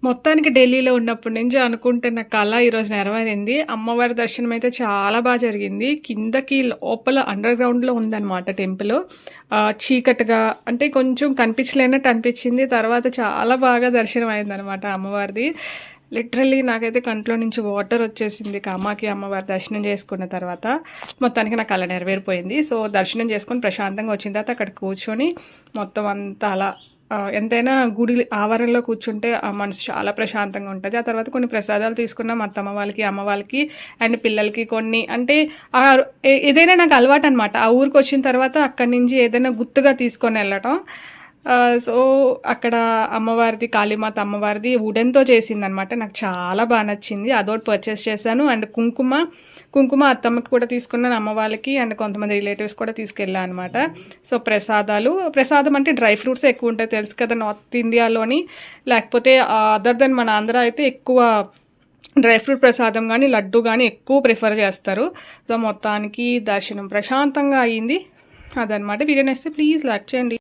మొత్తానికి ఢిల్లీలో ఉన్నప్పటి నుంచి అనుకుంటున్న కల ఈరోజు నెరవేరింది. అమ్మవారి దర్శనం అయితే చాలా జరిగింది. కిందకి లోపల అండర్ గ్రౌండ్‌లో ఉందన్నమాట టెంపులు. చీకటిగా అంటే కొంచెం కనిపించలేనట్టు అనిపించింది. తర్వాత చాలా బాగా దర్శనం అయిందనమాట అమ్మవారిది. లిటరల్లీ నాకైతే కంట్లో నుంచి వాటర్ వచ్చేసింది కామాఖ్య అమ్మవారి దర్శనం చేసుకున్న తర్వాత. మొత్తానికి నా కల నెరవేరిపోయింది. సో, దర్శనం చేసుకొని ప్రశాంతంగా వచ్చిన తర్వాత అక్కడ కూర్చొని మొత్తం అంతా అలా ఎంతైనా గుడి ఆవరణలో కూర్చుంటే ఆ మనసు చాలా ప్రశాంతంగా ఉంటుంది. ఆ తర్వాత కొన్ని ప్రసాదాలు తీసుకున్నాం అత్తమ్మ వాళ్ళకి, అమ్మ వాళ్ళకి అండ్ పిల్లలకి కొన్ని. అంటే ఏదైనా నాకు అలవాటు అనమాట. ఆ ఊరికి వచ్చిన తర్వాత అక్కడి నుంచి ఏదైనా గుర్తుగా తీసుకొని వెళ్ళటం. సో, అక్కడ అమ్మవారిది కాళీమాత అమ్మవారిది వుడెన్‌తో చేసిందనమాట. నాకు చాలా నచ్చింది. అదోటి పర్చేస్ చేశాను. అండ్ కుంకుమ అత్తమ్మకి కూడా తీసుకున్నాను, అమ్మ వాళ్ళకి అండ్ కొంతమంది రిలేటివ్స్ కూడా తీసుకెళ్ళాను అనమాట. సో, ప్రసాదం అంటే డ్రై ఫ్రూట్స్ ఎక్కువ ఉంటాయి తెలుసు కదా నార్త్ ఇండియాలోని. లేకపోతే అదర్ దెన్ మన ఆంధ్ర అయితే ఎక్కువ డ్రై ఫ్రూట్ ప్రసాదం కానీ లడ్డు కానీ ఎక్కువ ప్రిఫర్ చేస్తారు. సో, మొత్తానికి దర్శనం ప్రశాంతంగా అయ్యింది. అదనమాట. వీడియో నచ్చితే ప్లీజ్ లైక్ చేయండి.